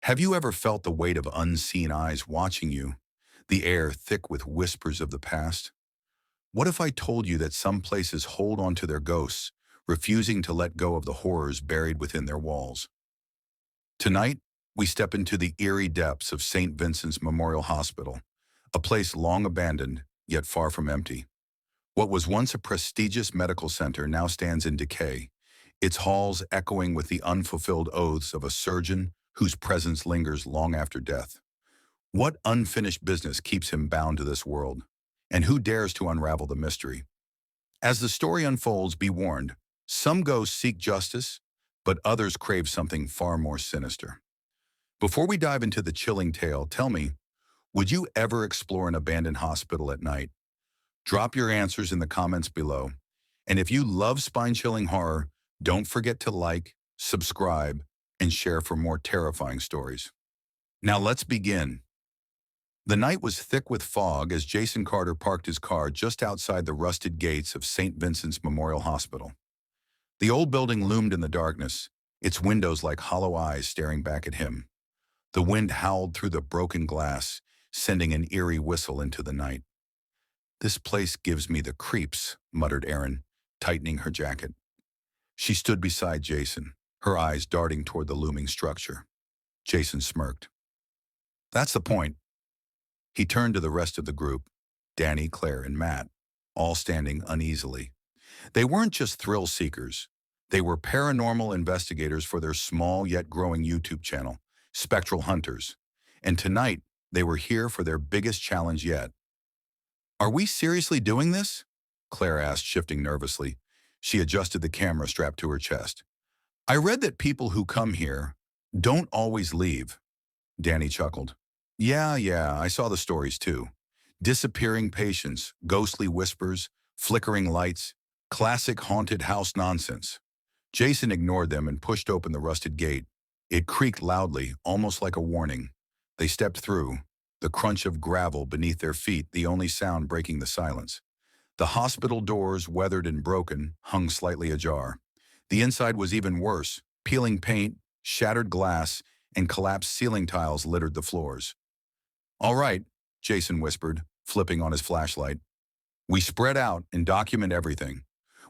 Have you ever felt the weight of unseen eyes watching you, the air thick with whispers of the past? What if I told you that some places hold on to their ghosts, refusing to let go of the horrors buried within their walls? Tonight, we step into the eerie depths of St. Vincent's Memorial Hospital, a place long abandoned, yet far from empty. What was once a prestigious medical center now stands in decay, its halls echoing with the unfulfilled oaths of a surgeon whose presence lingers long after death. What unfinished business keeps him bound to this world? And who dares to unravel the mystery? As the story unfolds, be warned, some ghosts seek justice, but others crave something far more sinister. Before we dive into the chilling tale, tell me, would you ever explore an abandoned hospital at night? Drop your answers in the comments below. And if you love spine-chilling horror, don't forget to like, subscribe, and share for more terrifying stories. Now let's begin. The night was thick with fog as Jason Carter parked his car just outside the rusted gates of St. Vincent's Memorial Hospital. The old building loomed in the darkness, its windows like hollow eyes staring back at him. The wind howled through the broken glass, sending an eerie whistle into the night. "This place gives me the creeps," muttered Erin, tightening her jacket. She stood beside Jason, her eyes darting toward the looming structure. Jason smirked. "That's the point." He turned to the rest of the group, Danny, Claire, and Matt, all standing uneasily. They weren't just thrill seekers. They were paranormal investigators for their small yet growing YouTube channel, Spectral Hunters. And tonight, they were here for their biggest challenge yet. "Are we seriously doing this?" Claire asked, shifting nervously. She adjusted the camera strapped to her chest. "I read that people who come here don't always leave." Danny chuckled. Yeah, I saw the stories too. Disappearing patients, ghostly whispers, flickering lights, classic haunted house nonsense." Jason ignored them and pushed open the rusted gate. It creaked loudly, almost like a warning. They stepped through, the crunch of gravel beneath their feet the only sound breaking the silence. The hospital doors, weathered and broken, hung slightly ajar. The inside was even worse. Peeling paint, shattered glass, and collapsed ceiling tiles littered the floors. "All right," Jason whispered, flipping on his flashlight. "We spread out and document everything.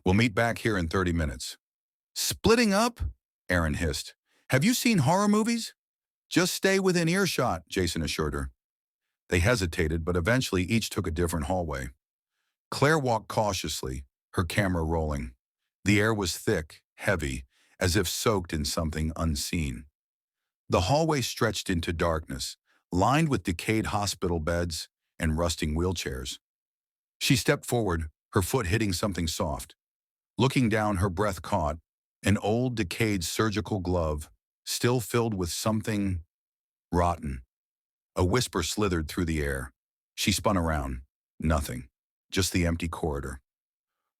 We'll meet back here in 30 minutes. "Splitting up?" Erin hissed. "Have you seen horror movies?" "Just stay within earshot," Jason assured her. They hesitated, but eventually each took a different hallway. Claire walked cautiously, her camera rolling. The air was thick, heavy, as if soaked in something unseen. The hallway stretched into darkness, lined with decayed hospital beds and rusting wheelchairs. She stepped forward, her foot hitting something soft. Looking down, her breath caught an old, decayed surgical glove, still filled with something rotten. A whisper slithered through the air. She spun around. Nothing. Just the empty corridor.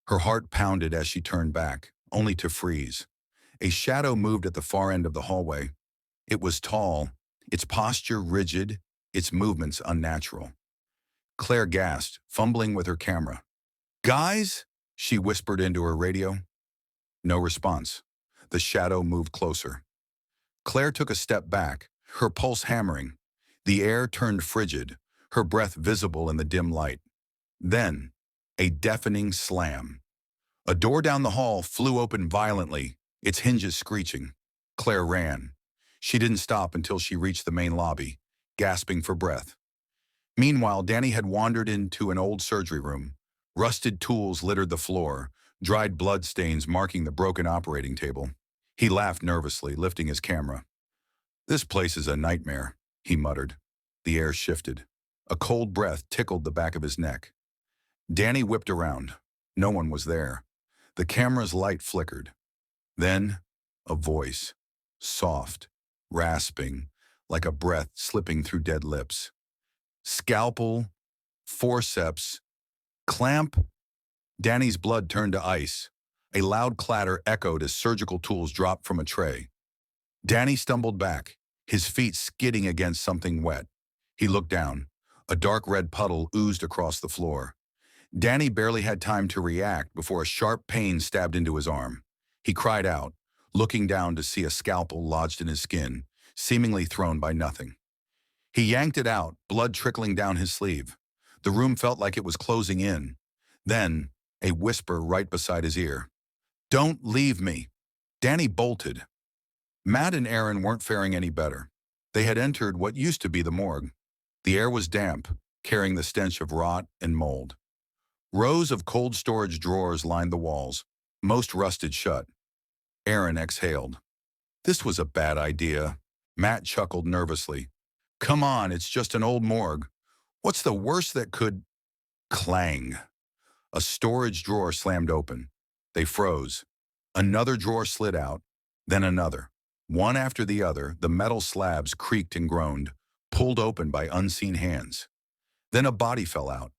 Her heart pounded as she turned back, only to freeze. A shadow moved at the far end of the hallway. It was tall, its posture rigid, its movements unnatural. Claire gasped, fumbling with her camera. "Guys?" she whispered into her radio. No response. The shadow moved closer. Claire took a step back, her pulse hammering. The air turned frigid, her breath visible in the dim light. Then, a deafening slam. A door down the hall flew open violently, its hinges screeching. Claire ran. She didn't stop until she reached the main lobby, gasping for breath. Meanwhile, Danny had wandered into an old surgery room. Rusted tools littered the floor, dried blood stains marking the broken operating table. He laughed nervously, lifting his camera. "This place is a nightmare," he muttered. The air shifted. A cold breath tickled the back of his neck. Danny whipped around. No one was there. The camera's light flickered. Then, a voice. Soft, rasping, like a breath slipping through dead lips. "Scalpel, forceps, clamp." Danny's blood turned to ice. A loud clatter echoed as surgical tools dropped from a tray. Danny stumbled back, his feet skidding against something wet. He looked down. A dark red puddle oozed across the floor. Danny barely had time to react before a sharp pain stabbed into his arm. He cried out, looking down to see a scalpel lodged in his skin, seemingly thrown by nothing. He yanked it out, blood trickling down his sleeve. The room felt like it was closing in. Then, a whisper right beside his ear. "Don't leave me." Danny bolted. Matt and Aaron weren't faring any better. They had entered what used to be the morgue. The air was damp, carrying the stench of rot and mold. Rows of cold storage drawers lined the walls, most rusted shut. Aaron exhaled. This was a bad idea. Matt chuckled nervously. "Come on, it's just an old morgue. What's the worst that could—" Clang. A storage drawer slammed open. They froze. Another drawer slid out, then another. One after the other, the metal slabs creaked and groaned, pulled open by unseen hands. Then a body fell out.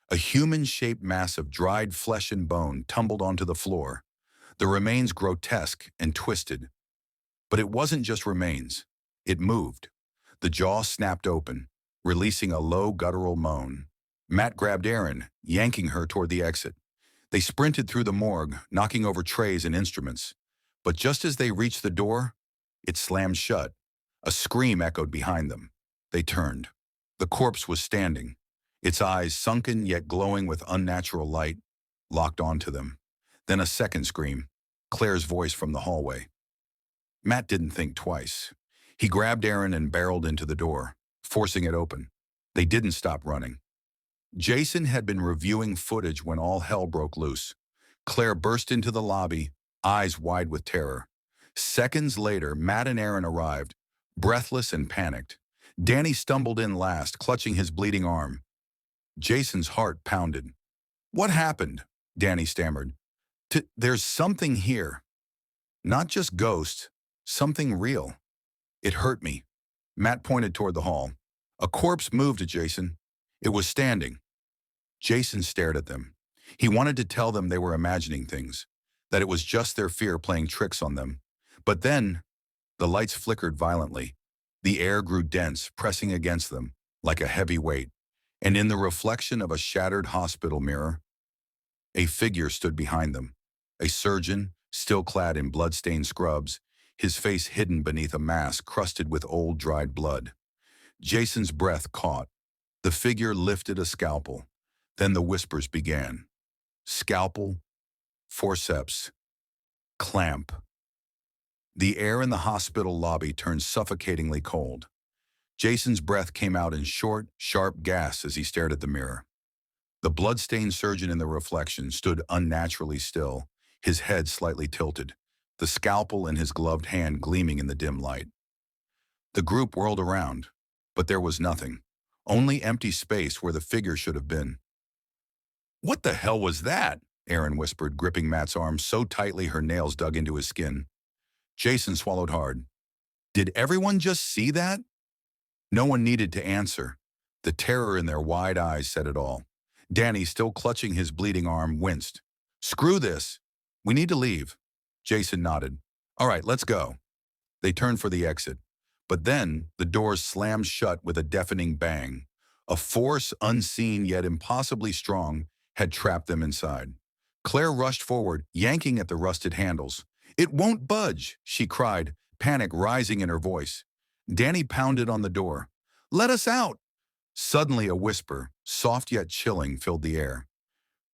A human-shaped mass of dried flesh and bone tumbled onto the floor, the remains grotesque and twisted. But it wasn't just remains. It moved. The jaw snapped open, releasing a low guttural moan. Matt grabbed Aaron, yanking her toward the exit. They sprinted through the morgue, knocking over trays and instruments. But just as they reached the door, it slammed shut. A scream echoed behind them. They turned. The corpse was standing, its eyes sunken yet glowing with unnatural light, locked onto them. Then a second scream, Claire's voice from the hallway. Matt didn't think twice. He grabbed Aaron and barreled into the door, forcing it open. They didn't stop running. Jason had been reviewing footage when all hell broke loose. Claire burst into the lobby, eyes wide with terror. Seconds later, Matt and Aaron arrived, breathless and panicked. Danny stumbled in last, clutching his bleeding arm. Jason's heart pounded. "What happened?" Danny stammered. "There's something here. Not just ghosts, something real. It hurt me." Matt pointed toward the hall. A corpse moved to Jason. It was standing. Jason stared at them. He wanted to tell them they were imagining things, that it was just their fear playing tricks on them. But then, the lights flickered violently. The air grew dense, pressing against them, like a heavy weight. And in the reflection of a shattered hospital mirror, a figure stood behind them. A surgeon, still clad in blood-stained scrubs, his face hidden beneath a mask crusted with old dried blood. Jason's breath caught. The figure lifted a scalpel. Then the whispers began. Scalpel, forceps, clamp. The air in the hospital lobby turned suffocatingly cold. Jason's breath came out in short, sharp gasps as he stared at the mirror. The blood-stained surgeon in the reflection stood unnaturally still, his head slightly tilted, the scalpel in his gloved hand gleaming in the dim light. The group whirled around, but there was nothing, only empty space where the figure should have been. "What the hell was that?" Aaron whispered, gripping Matt's arm so tightly her nails dug into his skin. Jason swallowed hard. "Did everyone just see that?" No one needed to answer. The terror in their wide eyes said it all. Danny, still clutching his bleeding arm, winced. "Screw this. We need to leave." Jason nodded. "All right, let's go." They turned for the exit. But then, the doors slammed shut with a deafening bang. A force unseen yet impossibly strong had trapped them inside. Claire rushed forward, yanking at the rusted handles. "It won't budge," she cried, panic rising in her voice. Danny pounded on the door. "Let us out!" Suddenly a whisper, soft yet chilling, filled the air.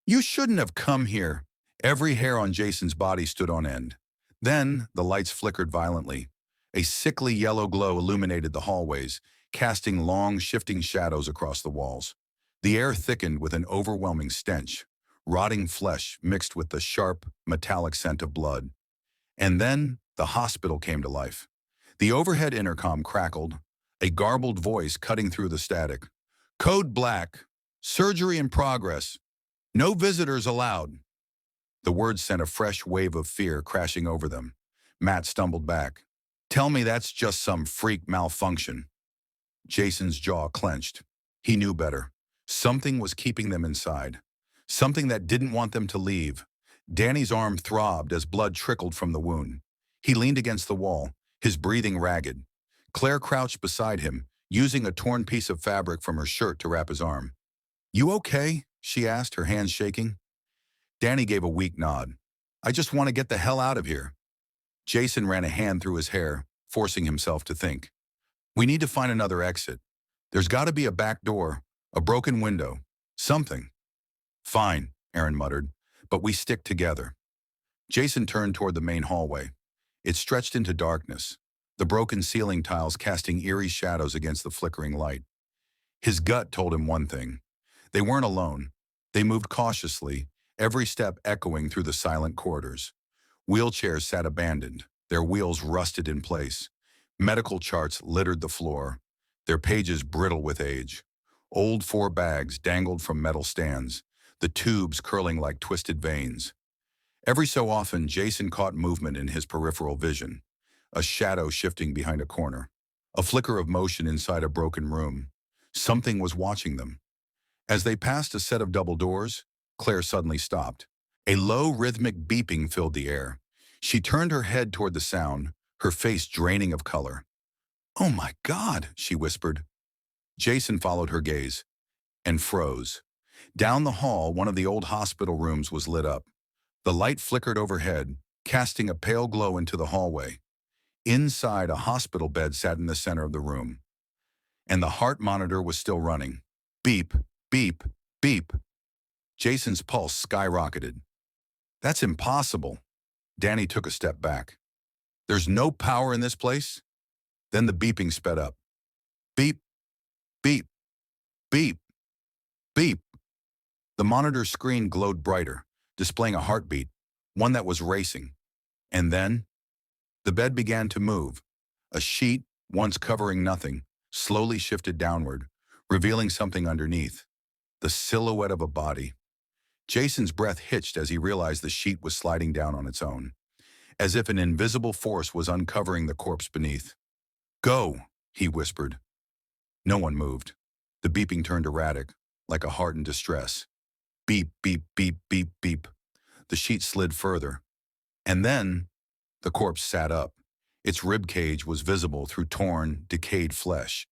"You shouldn't have come here." Every hair on Jason's body stood on end. Then the lights flickered violently. A sickly yellow glow illuminated the hallways, casting long, shifting shadows across the walls. The air thickened with an overwhelming stench, rotting flesh mixed with the sharp, metallic scent of blood. And then the hospital came to life. The overhead intercom crackled, a garbled voice cutting through the static. "Code black. Surgery in progress. No visitors allowed." The words sent a fresh wave of fear crashing over them. Matt stumbled back. "Tell me that's just some freak malfunction." Jason's jaw clenched. He knew better. Something was keeping them inside. Something that didn't want them to leave. Danny's arm throbbed as blood trickled from the wound. He leaned against the wall, his breathing ragged. Claire crouched beside him, using a torn piece of fabric from her shirt to wrap his arm. "You okay?" she asked, her hands shaking. Danny gave a weak nod. "I just want to get the hell out of here." Jason ran a hand through his hair. forcing himself to think. We need to find another exit. There's got to be a back door, a broken window, something. Fine, Aaron muttered, but we stick together. Jason turned toward the main hallway. It stretched into darkness, the broken ceiling tiles casting eerie shadows against the flickering light. His gut told him one thing. They weren't alone. They moved cautiously, every step echoing through the silent corridors. Wheelchairs sat abandoned, their wheels rusted in place. Medical charts littered the floor, their pages brittle with age. Old 4 bags dangled from metal stands, the tubes curling like twisted veins. Every so often, Jason caught movement in his peripheral vision, a shadow shifting behind a corner, a flicker of motion inside a broken room. Something was watching them. As they passed a set of double doors, Claire suddenly stopped. A low, rhythmic beeping filled the air. She turned her head toward the sound, her face draining of color. "Oh my God," she whispered. Jason followed her gaze and froze. Down the hall, one of the old hospital rooms was lit up. The light flickered overhead, casting a pale glow into the hallway. Inside, a hospital bed sat in the center of the room, and the heart monitor was still running. Beep, beep, beep. Jason's pulse skyrocketed. "That's impossible." Danny took a step back. "There's no power in this place?" Then the beeping sped up. Beep, beep, beep, beep. The monitor screen glowed brighter, displaying a heartbeat, one that was racing. And then, the bed began to move. A sheet, once covering nothing, slowly shifted downward, revealing something underneath. The silhouette of a body. Jason's breath hitched as he realized the sheet was sliding down on its own, as if an invisible force was uncovering the corpse beneath. "Go," he whispered. No one moved. The beeping turned erratic, like a heart in distress. Beep, beep, beep, beep, beep. The sheet slid further. And then, the corpse sat up. Its rib cage was visible through torn, decayed flesh.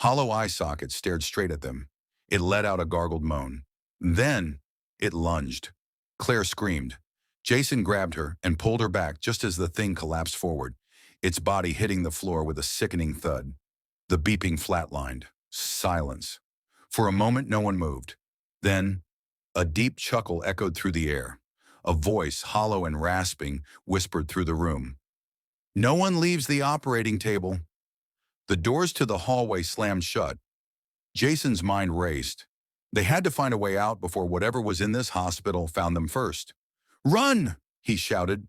Hollow eye sockets stared straight at them. It let out a gargled moan. Then, it lunged. Claire screamed. Jason grabbed her and pulled her back just as the thing collapsed forward, its body hitting the floor with a sickening thud. The beeping flatlined. Silence. For a moment, no one moved. Then, a deep chuckle echoed through the air. A voice, hollow and rasping, whispered through the room. "No one leaves the operating table." The doors to the hallway slammed shut. Jason's mind raced. They had to find a way out before whatever was in this hospital found them first. "Run!" he shouted.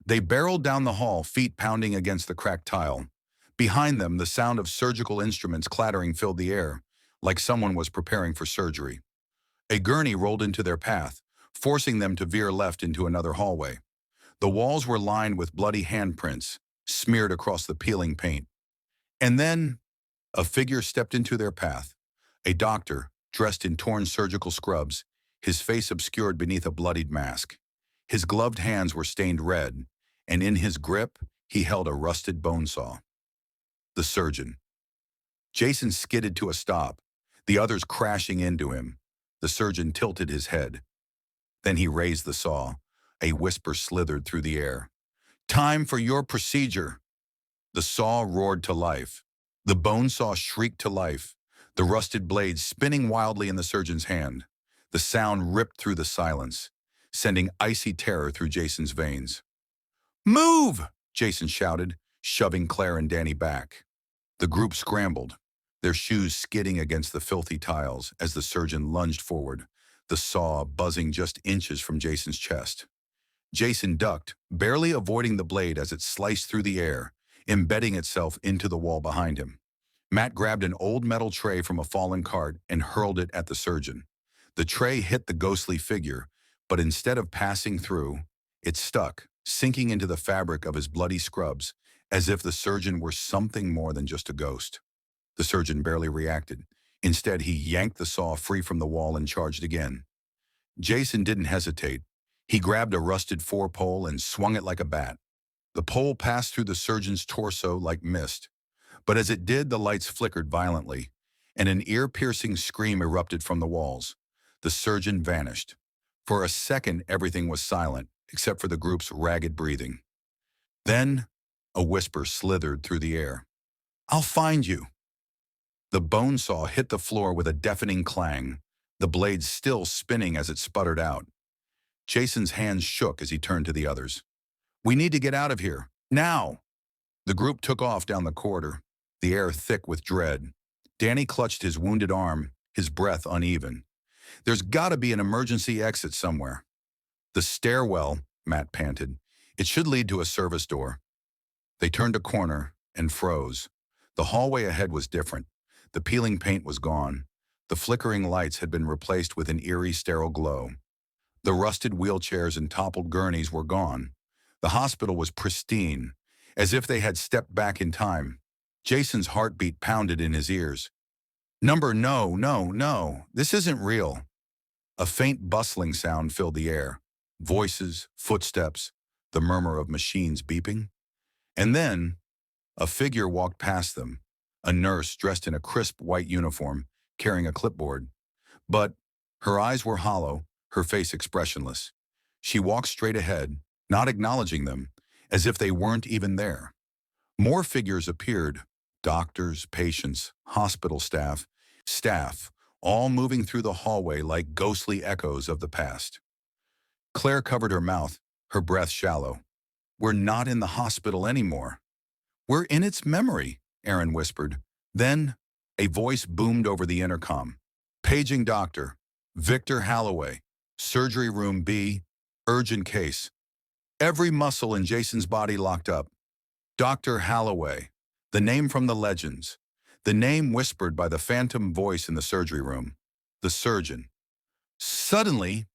They barreled down the hall, feet pounding against the cracked tile. Behind them, the sound of surgical instruments clattering filled the air, like someone was preparing for surgery. A gurney rolled into their path, forcing them to veer left into another hallway. The walls were lined with bloody handprints, smeared across the peeling paint. And then, a figure stepped into their path. A doctor, dressed in torn surgical scrubs, his face obscured beneath a bloodied mask. His gloved hands were stained red, and in his grip, he held a rusted bone saw. The surgeon. Jason skidded to a stop, the others crashing into him. The surgeon tilted his head. Then he raised the saw. A whisper slithered through the air. "Time for your procedure." The saw roared to life. The bone saw shrieked to life, the rusted blade spinning wildly in the surgeon's hand. The sound ripped through the silence, sending icy terror through Jason's veins. "Move!" Jason shouted, shoving Claire and Danny back. The group scrambled, their shoes skidding against the filthy tiles as the surgeon lunged forward, the saw buzzing just inches from Jason's chest. Jason ducked, barely avoiding the blade as it sliced through the air, embedding itself into the wall behind him. Matt grabbed an old metal tray from a fallen cart and hurled it at the surgeon. The tray hit the ghostly figure, but instead of passing through, it stuck, sinking into the fabric of his bloody scrubs, as if the surgeon were something more than just a ghost. The surgeon barely reacted. Instead, he yanked the saw free from the wall and charged again. Jason didn't hesitate. He grabbed a rusted 4-pole and swung it like a bat. The pole passed through the surgeon's torso like mist. But as it did, the lights flickered violently, and an ear-piercing scream erupted from the walls. The surgeon vanished. For a second, everything was silent, except for the group's ragged breathing. Then, A whisper slithered through the air. "I'll find you." The bone saw hit the floor with a deafening clang, the blade still spinning as it sputtered out. Jason's hands shook as he turned to the others. "We need to get out of here, now!" The group took off down the corridor, the air thick with dread. Danny clutched his wounded arm, his breath uneven. "There's got to be an emergency exit somewhere." "The stairwell," Matt panted. "It should lead to a service door." They turned a corner and froze. The hallway ahead was different. The peeling paint was gone. The flickering lights had been replaced with an eerie, sterile glow. The rusted wheelchairs and toppled gurneys were gone. The hospital was pristine, as if they had stepped back in time. Jason's heartbeat pounded in his ears. No, no, no, this isn't real." A faint bustling sound filled the air. Voices, footsteps, the murmur of machines beeping. And then, a figure walked past them, a nurse dressed in a crisp white uniform, carrying a clipboard. But her eyes were hollow, her face expressionless. She walked straight ahead, not acknowledging them, as if they weren't even there. More figures appeared, doctors, patients, hospital staff, all moving through the hallway like ghostly echoes of the past. Claire covered her mouth, her breath shallow. "We're not in the hospital anymore." "We're in its memory," Aaron whispered. Then, a voice boomed over the intercom. "Paging Dr. Victor Halloway, surgery room B, urgent case." Every muscle in Jason's body locked up. Dr. Halloway, the name from the legends, the name whispered by the phantom voice in the surgery room, the surgeon. Suddenly,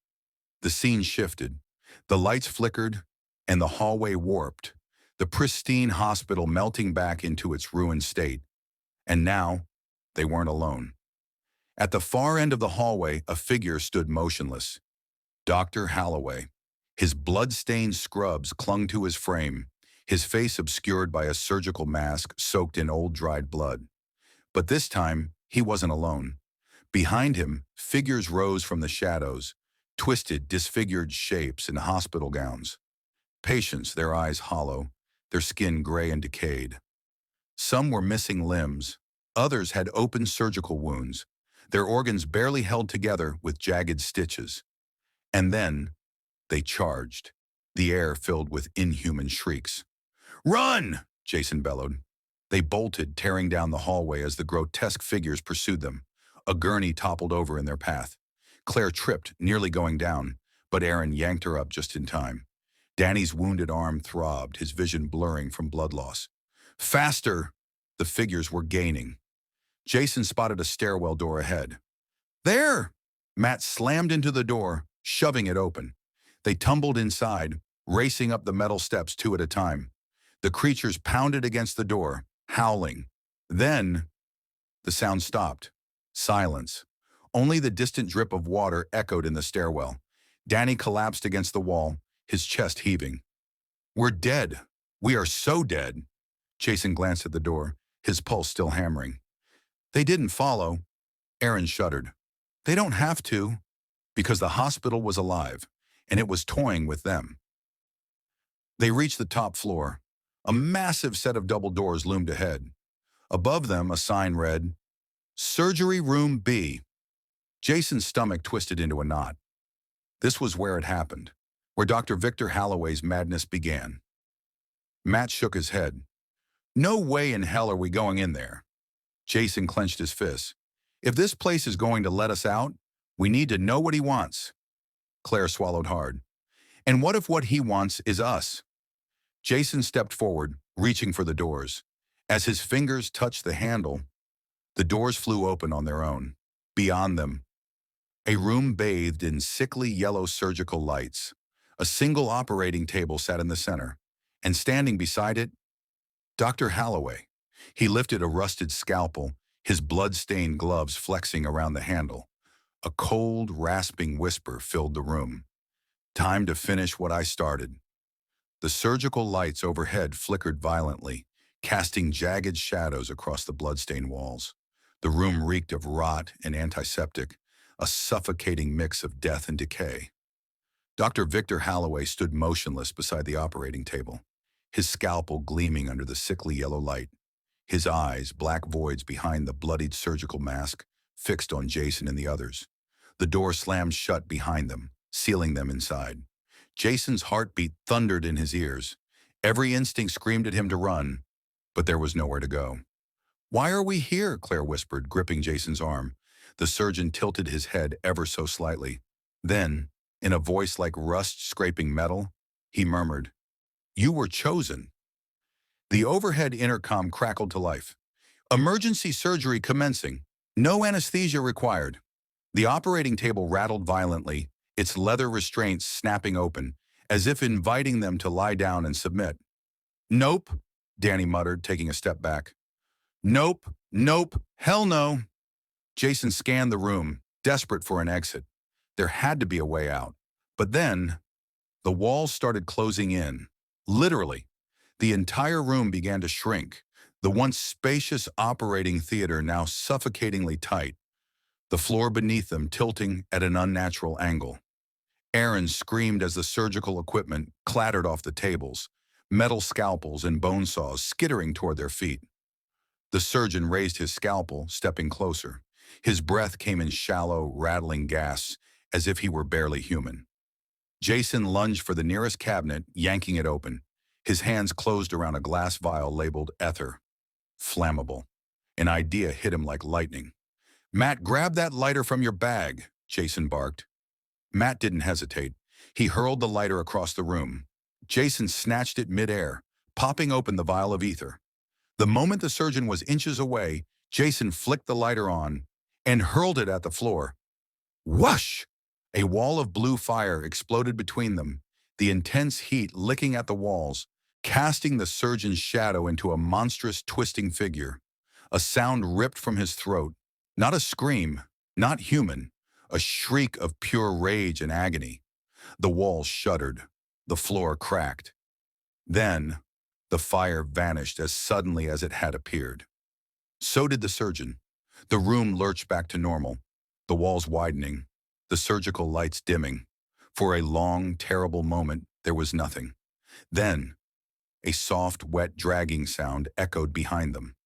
the scene shifted. The lights flickered, and the hallway warped, the pristine hospital melting back into its ruined state. And now, they weren't alone. At the far end of the hallway, a figure stood motionless. Dr. Halloway. His blood-stained scrubs clung to his frame, his face obscured by a surgical mask soaked in old dried blood. But this time, he wasn't alone. Behind him, figures rose from the shadows, twisted, disfigured shapes in hospital gowns. Patients, their eyes hollow, their skin gray and decayed. Some were missing limbs. Others had open surgical wounds, their organs barely held together with jagged stitches. And then, they charged, the air filled with inhuman shrieks. "Run!" Jason bellowed. They bolted, tearing down the hallway as the grotesque figures pursued them. A gurney toppled over in their path. Claire tripped, nearly going down, but Aaron yanked her up just in time. Danny's wounded arm throbbed, his vision blurring from blood loss. Faster! The figures were gaining. Jason spotted a stairwell door ahead. "There!" Matt slammed into the door, shoving it open. They tumbled inside, racing up the metal steps two at a time. The creatures pounded against the door, howling. Then, the sound stopped. Silence. Only the distant drip of water echoed in the stairwell. Danny collapsed against the wall, his chest heaving. "We're dead. We are so dead." Jason glanced at the door, his pulse still hammering. "They didn't follow." Aaron shuddered. "They don't have to," because the hospital was alive, and it was toying with them. They reached the top floor. A massive set of double doors loomed ahead. Above them, a sign read, "Surgery Room B." Jason's stomach twisted into a knot. This was where it happened, where Dr. Victor Halloway's madness began. Matt shook his head. "No way in hell are we going in there." Jason clenched his fists. "If this place is going to let us out, we need to know what he wants." Claire swallowed hard. "And what if what he wants is us?" Jason stepped forward, reaching for the doors. As his fingers touched the handle, the doors flew open on their own. Beyond them, a room bathed in sickly yellow surgical lights. A single operating table sat in the center, and standing beside it, Dr. Halloway. He lifted a rusted scalpel, his blood-stained gloves flexing around the handle. A cold, rasping whisper filled the room. "Time to finish what I started." The surgical lights overhead flickered violently, casting jagged shadows across the blood-stained walls. The room reeked of rot and antiseptic, a suffocating mix of death and decay. Dr. Victor Halloway stood motionless beside the operating table. his scalpel gleaming under the sickly yellow light. His eyes, black voids behind the bloodied surgical mask, fixed on Jason and the others. The door slammed shut behind them, sealing them inside. Jason's heartbeat thundered in his ears. Every instinct screamed at him to run, but there was nowhere to go. "Why are we here?" Claire whispered, gripping Jason's arm. The surgeon tilted his head ever so slightly. Then, in a voice like rust scraping metal, he murmured, "You were chosen." The overhead intercom crackled to life. "Emergency surgery commencing. No anesthesia required." The operating table rattled violently, its leather restraints snapping open, as if inviting them to lie down and submit. "Nope," Danny muttered, taking a step back. "Nope, nope, hell no." Jason scanned the room, desperate for an exit. There had to be a way out. But then, the walls started closing in. Literally. The entire room began to shrink, the once spacious operating theater now suffocatingly tight, the floor beneath them tilting at an unnatural angle. Aaron screamed as the surgical equipment clattered off the tables, metal scalpels and bone saws skittering toward their feet. The surgeon raised his scalpel, stepping closer. His breath came in shallow, rattling gasps, as if he were barely human. Jason lunged for the nearest cabinet, yanking it open. His hands closed around a glass vial labeled ether. Flammable. An idea hit him like lightning. "Matt, grab that lighter from your bag," Jason barked. Matt didn't hesitate. He hurled the lighter across the room. Jason snatched it midair, popping open the vial of ether. The moment the surgeon was inches away, Jason flicked the lighter on and hurled it at the floor. Whoosh! A wall of blue fire exploded between them, the intense heat licking at the walls, casting the surgeon's shadow into a monstrous twisting figure. A sound ripped from his throat. Not a scream, not human, a shriek of pure rage and agony. The walls shuddered. The floor cracked. Then, the fire vanished as suddenly as it had appeared. So did the surgeon. The room lurched back to normal, the walls widening, the surgical lights dimming. For a long, terrible moment, there was nothing. Then, a soft, wet, dragging sound echoed behind them.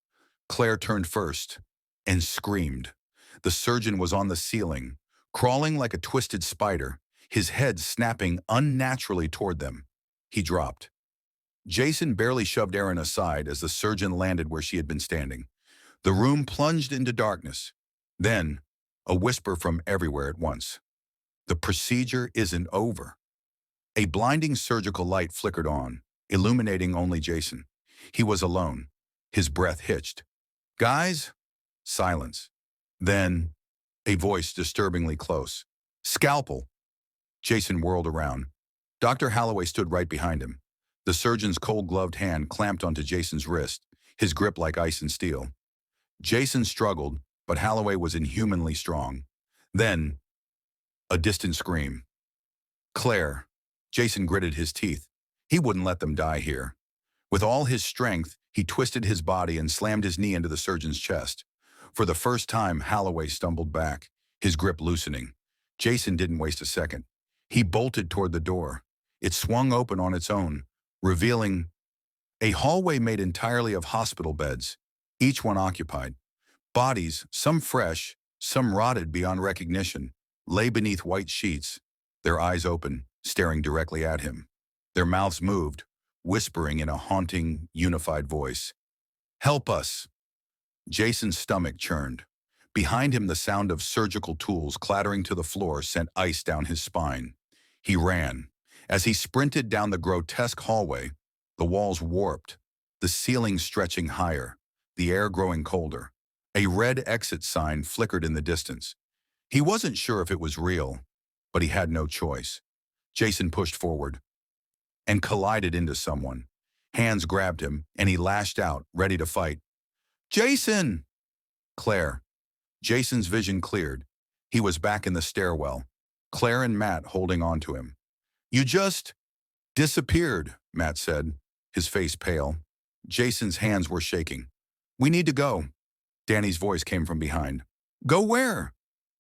Claire turned first and screamed. The surgeon was on the ceiling, crawling like a twisted spider, his head snapping unnaturally toward them. He dropped. Jason barely shoved Aaron aside as the surgeon landed where she had been standing. The room plunged into darkness. Then, a whisper from everywhere at once. "The procedure isn't over." A blinding surgical light flickered on, illuminating only Jason. He was alone. His breath hitched. "Guys?" Silence. Then, a voice disturbingly close. "Scalpel." Jason whirled around. Dr. Halloway stood right behind him. The surgeon's cold-gloved hand clamped onto Jason's wrist, his grip like ice and steel. Jason struggled, but Halloway was inhumanly strong. Then, a distant scream. "Claire." Jason gritted his teeth. He wouldn't let them die here. With all his strength, he twisted his body and slammed his knee into the surgeon's chest. For the first time, Halloway stumbled back, his grip loosening. Jason didn't waste a second. He bolted toward the door. It swung open on its own, revealing a hallway made entirely of hospital beds, each one occupied. Bodies, some fresh, some rotted beyond recognition, lay beneath white sheets, their eyes open, staring directly at him. Their mouths moved, whispering in a haunting, unified voice. "Help us." Jason's stomach churned. Behind him, the sound of surgical tools clattering to the floor sent ice down his spine. He ran. As he sprinted down the grotesque hallway, the walls warped, the ceiling stretching higher, the air growing colder. A red exit sign flickered in the distance. He wasn't sure if it was real, but he had no choice. Jason pushed forward and collided into someone. Hands grabbed him, and he lashed out, ready to fight. "Jason!" "Claire." Jason's vision cleared. He was back in the stairwell, Claire and Matt holding on to him. "You just disappeared," Matt said, his face pale. Jason's hands were shaking. "We need to go." Danny's voice came from behind. "Go where?"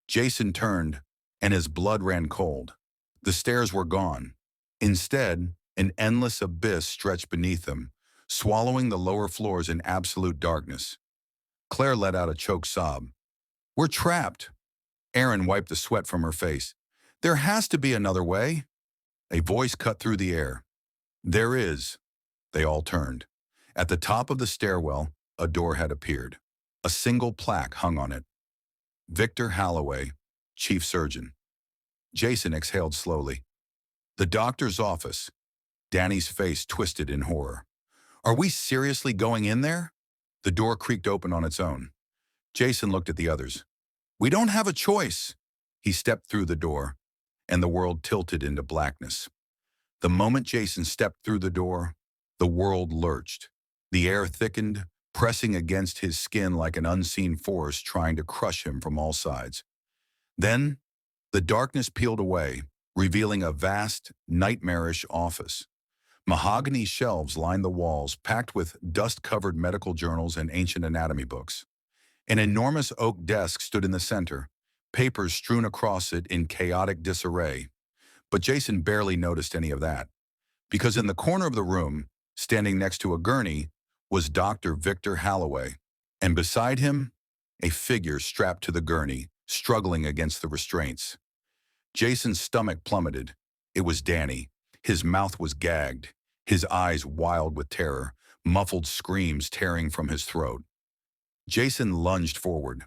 Jason turned, and his blood ran cold. The stairs were gone. Instead, An endless abyss stretched beneath them, swallowing the lower floors in absolute darkness. Claire let out a choked sob. "We're trapped." Erin wiped the sweat from her face. "There has to be another way." A voice cut through the air. "There is." They all turned. At the top of the stairwell, a door had appeared. A single plaque hung on it. Victor Halloway, Chief Surgeon. Jason exhaled slowly. "The doctor's office." Danny's face twisted in horror. "Are we seriously going in there?" The door creaked open on its own. Jason looked at the others. "We don't have a choice." He stepped through the door, and the world tilted into blackness. The moment Jason stepped through the door, the world lurched. The air thickened, pressing against his skin like an unseen force trying to crush him from all sides. Then, the darkness peeled away, revealing a vast, nightmarish office. Mahogany shelves lined the walls, packed with dust-covered medical journals and ancient anatomy books. An enormous oak desk stood in the center, papers strewn across it in chaotic disarray. But Jason barely noticed any of that, because in the corner of the room, standing next to a gurney, was Dr. Victor Halloway, and beside him, a figure strapped to the gurney, struggling against the restraints. Jason's stomach plummeted. It was Danny. His mouth was gagged, his eyes wild with terror, muffled screams tearing from his throat. Jason lunged forward.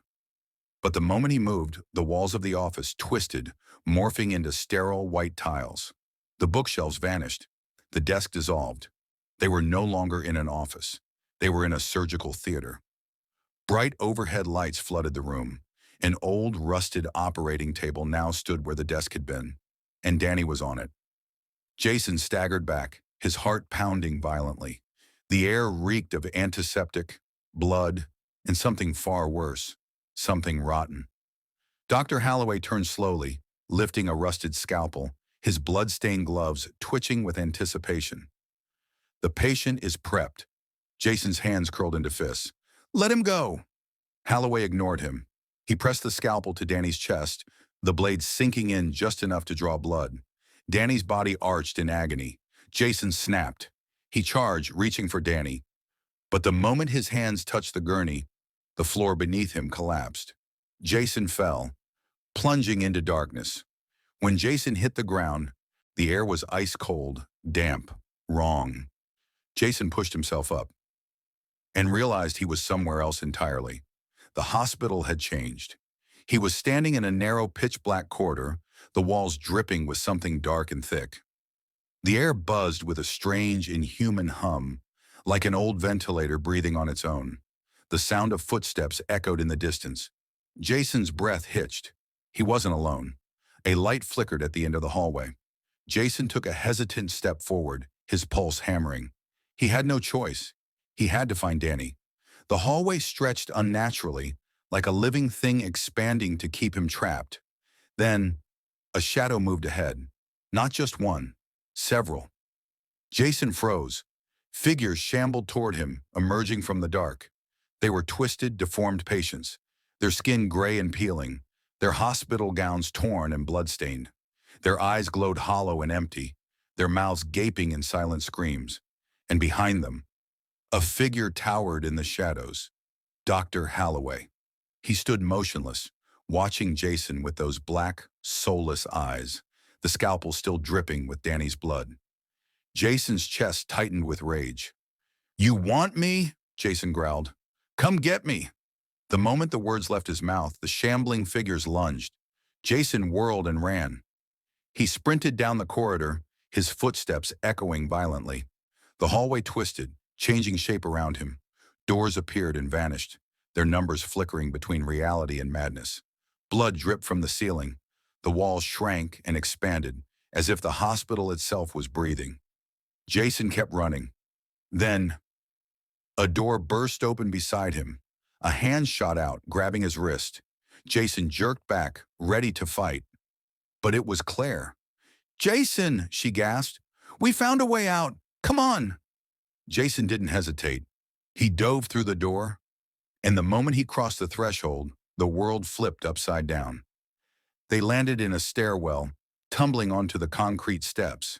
But the moment he moved, the walls of the office twisted, morphing into sterile white tiles. The bookshelves vanished. The desk dissolved. They were no longer in an office. They were in a surgical theater. Bright overhead lights flooded the room. An old, rusted operating table now stood where the desk had been, and Danny was on it. Jason staggered back, his heart pounding violently. The air reeked of antiseptic, blood, and something far worse, something rotten. Dr. Halloway turned slowly, lifting a rusted scalpel, his blood-stained gloves twitching with anticipation. "The patient is prepped." Jason's hands curled into fists. "Let him go." Halloway ignored him. He pressed the scalpel to Danny's chest, the blade sinking in just enough to draw blood. Danny's body arched in agony. Jason snapped. He charged, reaching for Danny. But the moment his hands touched the gurney, the floor beneath him collapsed. Jason fell, plunging into darkness. When Jason hit the ground, the air was ice cold, damp, wrong. Jason pushed himself up and realized he was somewhere else entirely. The hospital had changed. He was standing in a narrow, pitch-black corridor, the walls dripping with something dark and thick. The air buzzed with a strange, inhuman hum, like an old ventilator breathing on its own. The sound of footsteps echoed in the distance. Jason's breath hitched. He wasn't alone. A light flickered at the end of the hallway. Jason took a hesitant step forward, his pulse hammering. He had no choice. He had to find Danny. The hallway stretched unnaturally, like a living thing expanding to keep him trapped. Then, a shadow moved ahead. Not just one, several. Jason froze. Figures shambled toward him, emerging from the dark. They were twisted, deformed patients, their skin gray and peeling, their hospital gowns torn and bloodstained. Their eyes glowed hollow and empty, their mouths gaping in silent screams. And behind them, a figure towered in the shadows, Dr. Halloway. He stood motionless, watching Jason with those black, soulless eyes, the scalpel still dripping with Danny's blood. Jason's chest tightened with rage. "You want me?" Jason growled. "Come get me." The moment the words left his mouth, the shambling figures lunged. Jason whirled and ran. He sprinted down the corridor, his footsteps echoing violently. The hallway twisted, changing shape around him. Doors appeared and vanished, their numbers flickering between reality and madness. Blood dripped from the ceiling. The walls shrank and expanded, as if the hospital itself was breathing. Jason kept running. Then, a door burst open beside him. A hand shot out, grabbing his wrist. Jason jerked back, ready to fight. But it was Claire. "Jason," she gasped. "We found a way out. Come on." Jason didn't hesitate. He dove through the door, and the moment he crossed the threshold, the world flipped upside down. They landed in a stairwell, tumbling onto the concrete steps.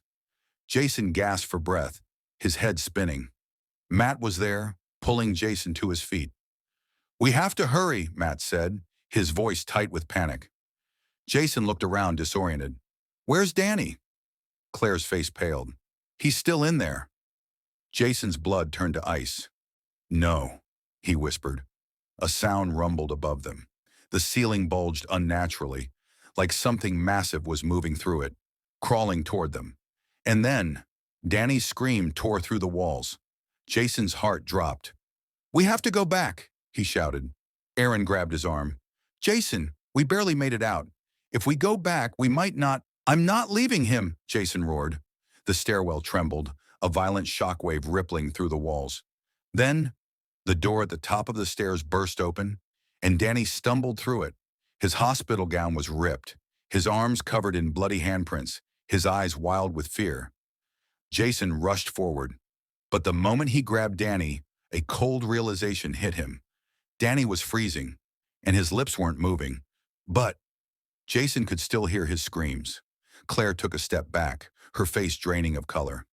Jason gasped for breath, his head spinning. Matt was there, pulling Jason to his feet. "We have to hurry," Matt said, his voice tight with panic. Jason looked around disoriented. "Where's Danny?" Claire's face paled. "He's still in there." Jason's blood turned to ice. "No," he whispered. A sound rumbled above them. The ceiling bulged unnaturally, like something massive was moving through it, crawling toward them. And then, Danny's scream tore through the walls. Jason's heart dropped. "We have to go back," he shouted. Aaron grabbed his arm. "Jason, we barely made it out. If we go back, we might not—" "I'm not leaving him," Jason roared. The stairwell trembled, a violent shockwave rippling through the walls. Then, the door at the top of the stairs burst open, and Danny stumbled through it. His hospital gown was ripped, his arms covered in bloody handprints, his eyes wild with fear. Jason rushed forward, but the moment he grabbed Danny, a cold realization hit him. Danny was freezing, and his lips weren't moving, but Jason could still hear his screams. Claire took a step back, her face draining of color.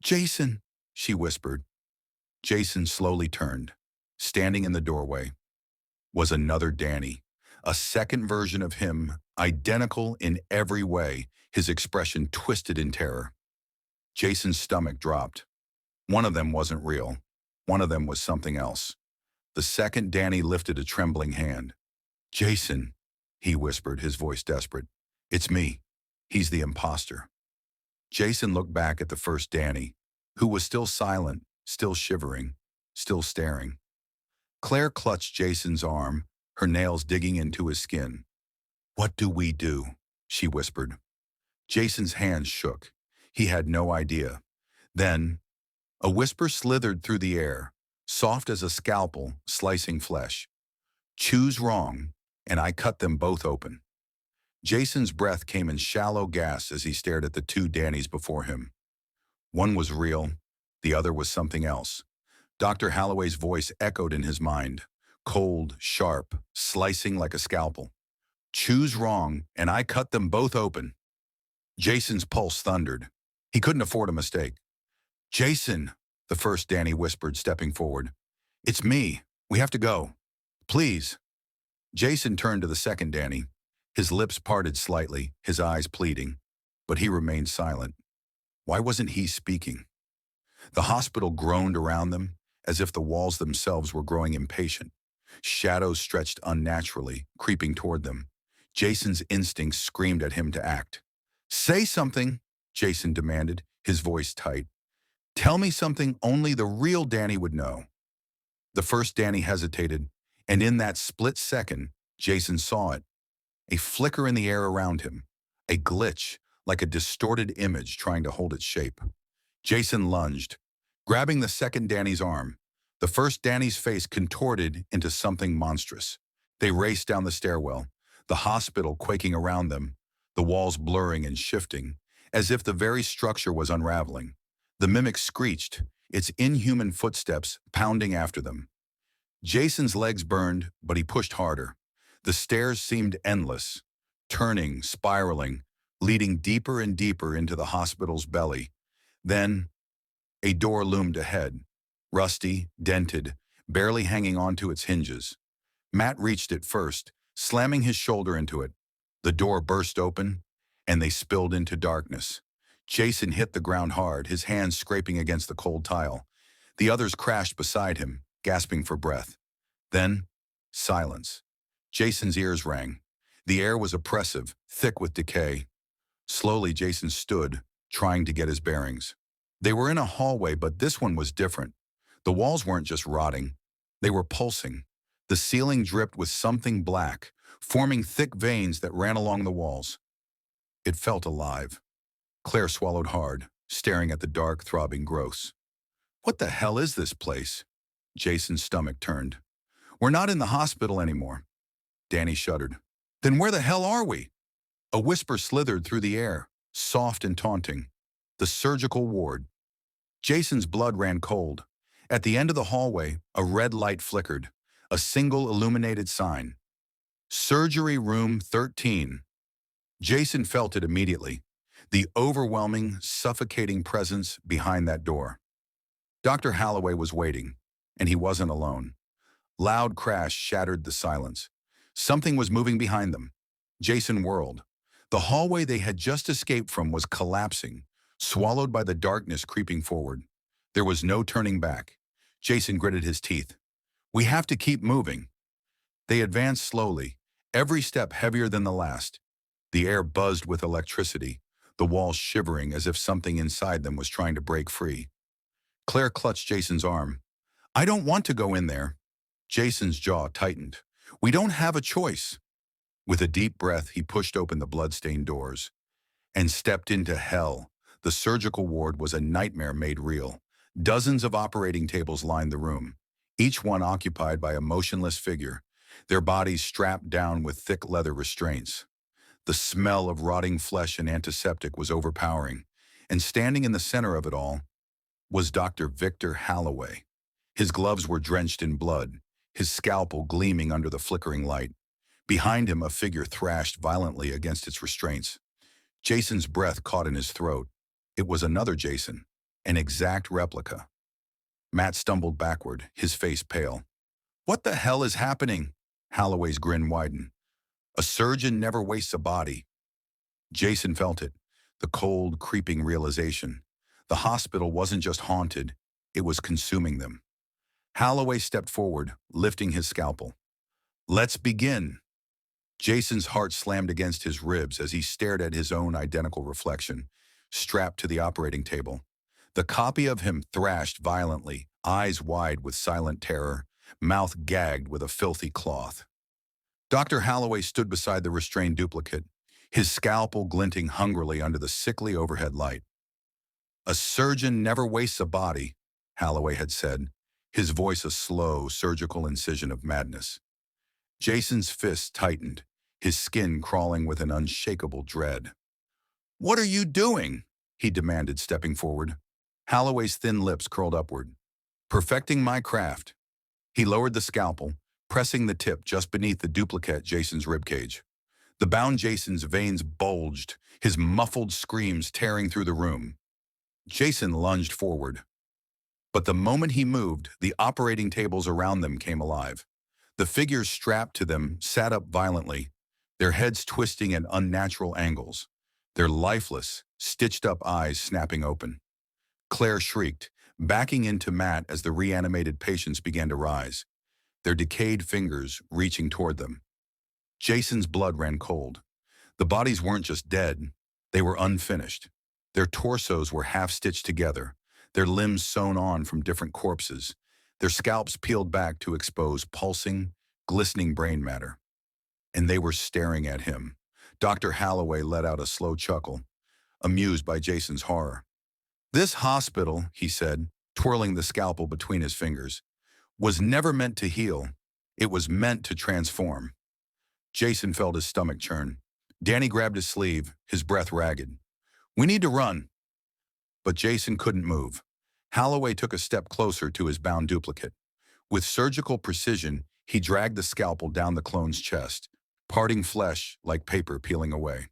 Jason," she whispered. Jason slowly turned. Standing in the doorway was another Danny, a second version of him, identical in every way, his expression twisted in terror. Jason's stomach dropped. One of them wasn't real. One of them was something else. The second Danny lifted a trembling hand. "Jason," he whispered, his voice desperate. "It's me. He's the imposter." Jason looked back at the first Danny, who was still silent, still shivering, still staring. Claire clutched Jason's arm, her nails digging into his skin. "What do we do?" she whispered. Jason's hands shook. He had no idea. Then, a whisper slithered through the air, soft as a scalpel slicing flesh. "Choose wrong, and I cut them both open." Jason's breath came in shallow gasps as he stared at the two Dannys before him. One was real, the other was something else. Dr. Halloway's voice echoed in his mind, cold, sharp, slicing like a scalpel. "Choose wrong, and I cut them both open." Jason's pulse thundered. He couldn't afford a mistake. "Jason," the first Danny whispered, stepping forward. "It's me. We have to go. Please." Jason turned to the second Danny. His lips parted slightly, his eyes pleading, but he remained silent. Why wasn't he speaking? The hospital groaned around them, as if the walls themselves were growing impatient. Shadows stretched unnaturally, creeping toward them. Jason's instincts screamed at him to act. "Say something," Jason demanded, his voice tight. "Tell me something only the real Danny would know." The first Danny hesitated, and in that split second, Jason saw it. A flicker in the air around him, a glitch, like a distorted image trying to hold its shape. Jason lunged, grabbing the second Danny's arm. The first Danny's face contorted into something monstrous. They raced down the stairwell, the hospital quaking around them, the walls blurring and shifting, as if the very structure was unraveling. The mimic screeched, its inhuman footsteps pounding after them. Jason's legs burned, but he pushed harder. The stairs seemed endless, turning, spiraling, leading deeper and deeper into the hospital's belly. Then, a door loomed ahead, rusty, dented, barely hanging onto its hinges. Matt reached it first, slamming his shoulder into it. The door burst open, and they spilled into darkness. Jason hit the ground hard, his hands scraping against the cold tile. The others crashed beside him, gasping for breath. Then, silence. Jason's ears rang. The air was oppressive, thick with decay. Slowly, Jason stood, trying to get his bearings. They were in a hallway, but this one was different. The walls weren't just rotting. They were pulsing. The ceiling dripped with something black, forming thick veins that ran along the walls. It felt alive. Claire swallowed hard, staring at the dark, throbbing growths. "What the hell is this place?" Jason's stomach turned. "We're not in the hospital anymore." Danny shuddered. "Then where the hell are we?" A whisper slithered through the air, soft and taunting. "The surgical ward." Jason's blood ran cold. At the end of the hallway, a red light flickered, a single illuminated sign. "Surgery Room 13." Jason felt it immediately. the overwhelming, suffocating presence behind that door. Dr. Halloway was waiting, and he wasn't alone. Loud crash shattered the silence. Something was moving behind them. Jason whirled. The hallway they had just escaped from was collapsing, swallowed by the darkness creeping forward. There was no turning back. Jason gritted his teeth. "We have to keep moving." They advanced slowly, every step heavier than the last. The air buzzed with electricity, the walls shivering as if something inside them was trying to break free. Claire clutched Jason's arm. "I don't want to go in there." Jason's jaw tightened. "We don't have a choice." With a deep breath, he pushed open the blood-stained doors and stepped into hell. The surgical ward was a nightmare made real. Dozens of operating tables lined the room, each one occupied by a motionless figure, their bodies strapped down with thick leather restraints. The smell of rotting flesh and antiseptic was overpowering, and standing in the center of it all was Dr. Victor Halloway. His gloves were drenched in blood, his scalpel gleaming under the flickering light. Behind him, a figure thrashed violently against its restraints. Jason's breath caught in his throat. It was another Jason, an exact replica. Matt stumbled backward, his face pale. "What the hell is happening?" Halloway's grin widened. "A surgeon never wastes a body." Jason felt it, the cold, creeping realization. The hospital wasn't just haunted, it was consuming them. Halloway stepped forward, lifting his scalpel. "Let's begin." Jason's heart slammed against his ribs as he stared at his own identical reflection, strapped to the operating table. The copy of him thrashed violently, eyes wide with silent terror, mouth gagged with a filthy cloth. Dr. Halloway stood beside the restrained duplicate, his scalpel glinting hungrily under the sickly overhead light. "A surgeon never wastes a body," Halloway had said, his voice a slow, surgical incision of madness. Jason's fists tightened, his skin crawling with an unshakable dread. "What are you doing?" he demanded, stepping forward. Halloway's thin lips curled upward. "Perfecting my craft." He lowered the scalpel, pressing the tip just beneath the duplicate Jason's ribcage. The bound Jason's veins bulged, his muffled screams tearing through the room. Jason lunged forward. But the moment he moved, the operating tables around them came alive. The figures strapped to them sat up violently, their heads twisting at unnatural angles, their lifeless, stitched-up eyes snapping open. Claire shrieked, backing into Matt as the reanimated patients began to rise, their decayed fingers reaching toward them. Jason's blood ran cold. The bodies weren't just dead, they were unfinished. Their torsos were half-stitched together, their limbs sewn on from different corpses, their scalps peeled back to expose pulsing, glistening brain matter. And they were staring at him. Dr. Halloway let out a slow chuckle, amused by Jason's horror. "This hospital," he said, twirling the scalpel between his fingers, "was never meant to heal. It was meant to transform." Jason felt his stomach churn. Danny grabbed his sleeve, his breath ragged. "We need to run." But Jason couldn't move. Halloway took a step closer to his bound duplicate. With surgical precision, he dragged the scalpel down the clone's chest, parting flesh like paper peeling away.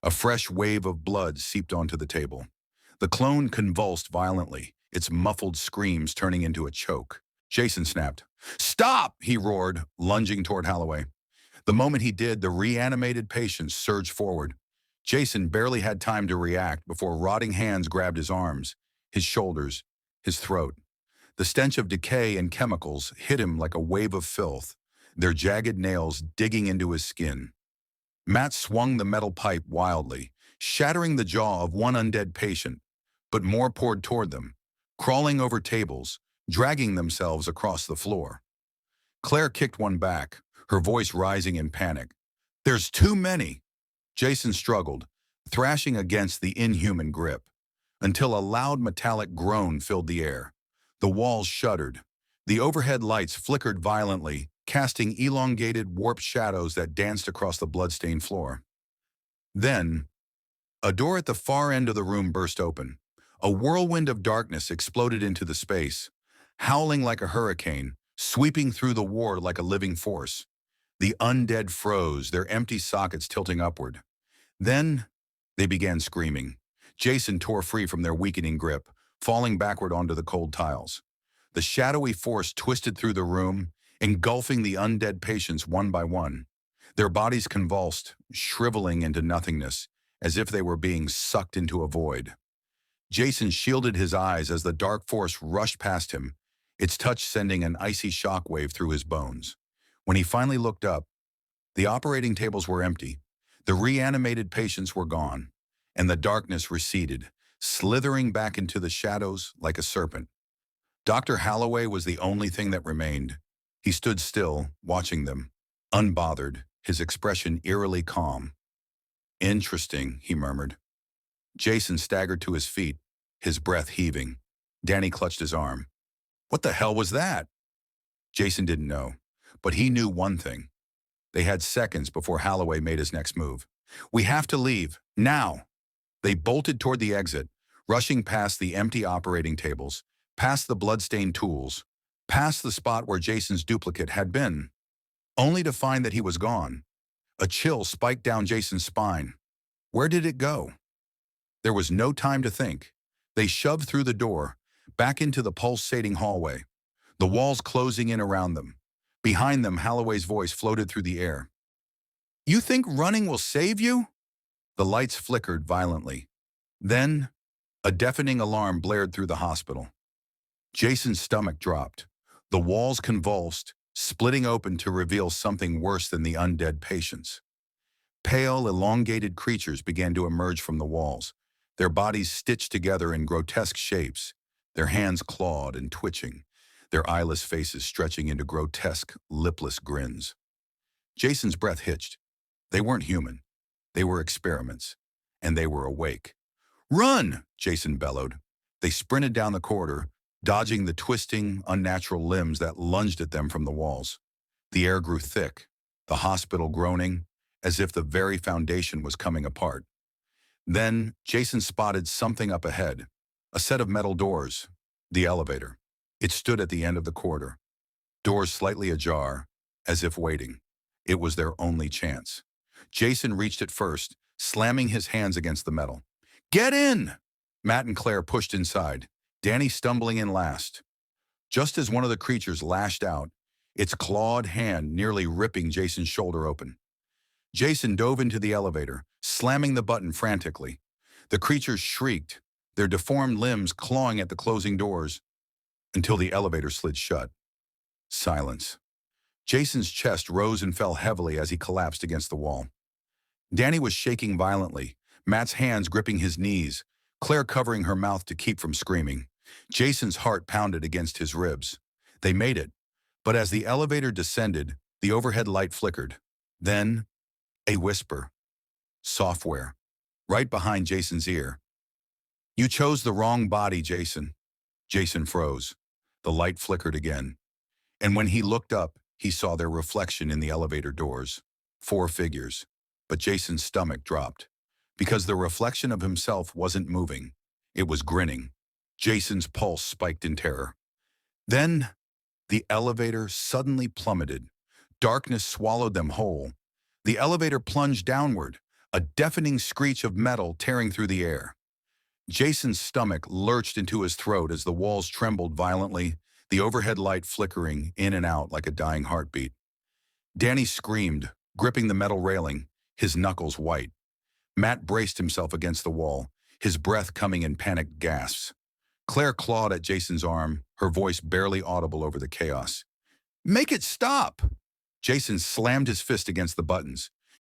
A fresh wave of blood seeped onto the table. The clone convulsed violently, its muffled screams turning into a choke. Jason snapped. "Stop!" he roared, lunging toward Halloway. The moment he did, the reanimated patient surged forward. Jason barely had time to react before rotting hands grabbed his arms, his shoulders, his throat. The stench of decay and chemicals hit him like a wave of filth, their jagged nails digging into his skin. Matt swung the metal pipe wildly, shattering the jaw of one undead patient, but more poured toward them, crawling over tables, dragging themselves across the floor. Claire kicked one back, her voice rising in panic. "There's too many!" Jason struggled, thrashing against the inhuman grip, until a loud metallic groan filled the air. The walls shuddered. The overhead lights flickered violently, casting elongated, warped shadows that danced across the blood-stained floor. Then, a door at the far end of the room burst open. A whirlwind of darkness exploded into the space, howling like a hurricane, sweeping through the ward like a living force. The undead froze, their empty sockets tilting upward. Then, They began screaming. Jason tore free from their weakening grip, falling backward onto the cold tiles. The shadowy force twisted through the room, engulfing the undead patients one by one. Their bodies convulsed, shriveling into nothingness, as if they were being sucked into a void. Jason shielded his eyes as the dark force rushed past him, its touch sending an icy shockwave through his bones. When he finally looked up, the operating tables were empty. The reanimated patients were gone, and the darkness receded, slithering back into the shadows like a serpent. Dr. Halloway was the only thing that remained. He stood still, watching them, unbothered, his expression eerily calm. "Interesting," he murmured. Jason staggered to his feet, his breath heaving. Danny clutched his arm. "What the hell was that?" Jason didn't know, but he knew one thing. They had seconds before Halloway made his next move. "We have to leave, now!" They bolted toward the exit, rushing past the empty operating tables, past the blood-stained tools, past the spot where Jason's duplicate had been, only to find that he was gone. A chill spiked down Jason's spine. Where did it go? There was no time to think. They shoved through the door, back into the pulsating hallway, the walls closing in around them. Behind them, Halloway's voice floated through the air. "You think running will save you?" The lights flickered violently. Then, a deafening alarm blared through the hospital. Jason's stomach dropped. The walls convulsed, splitting open to reveal something worse than the undead patients. Pale, elongated creatures began to emerge from the walls, their bodies stitched together in grotesque shapes, their hands clawed and twitching, their eyeless faces stretching into grotesque, lipless grins. Jason's breath hitched. They weren't human. They were experiments, and they were awake. "Run!" Jason bellowed. They sprinted down the corridor, dodging the twisting, unnatural limbs that lunged at them from the walls. The air grew thick, the hospital groaning, as if the very foundation was coming apart. Then, Jason spotted something up ahead, a set of metal doors, the elevator. It stood at the end of the corridor, doors slightly ajar, as if waiting. It was their only chance. Jason reached it first, slamming his hands against the metal. "Get in!" Matt and Claire pushed inside, Danny stumbling in last. Just as one of the creatures lashed out, its clawed hand nearly ripping Jason's shoulder open. Jason dove into the elevator, slamming the button frantically. The creatures shrieked, their deformed limbs clawing at the closing doors, until the elevator slid shut. Silence. Jason's chest rose and fell heavily as he collapsed against the wall. Danny was shaking violently, Matt's hands gripping his knees, Claire covering her mouth to keep from screaming. Jason's heart pounded against his ribs. They made it, but as the elevator descended, the overhead light flickered. Then, a whisper. Software. Right behind Jason's ear. "You chose the wrong body, Jason." Jason froze. The light flickered again. And when he looked up, he saw their reflection in the elevator doors. 4 figures. But Jason's stomach dropped. Because the reflection of himself wasn't moving. It was grinning. Jason's pulse spiked in terror. Then, the elevator suddenly plummeted. Darkness swallowed them whole. The elevator plunged downward, a deafening screech of metal tearing through the air. Jason's stomach lurched into his throat as the walls trembled violently, the overhead light flickering in and out like a dying heartbeat. Danny screamed, gripping the metal railing, his knuckles white. Matt braced himself against the wall, his breath coming in panicked gasps. Claire clawed at Jason's arm, her voice barely audible over the chaos. "Make it stop!" Jason slammed his fist against the buttons,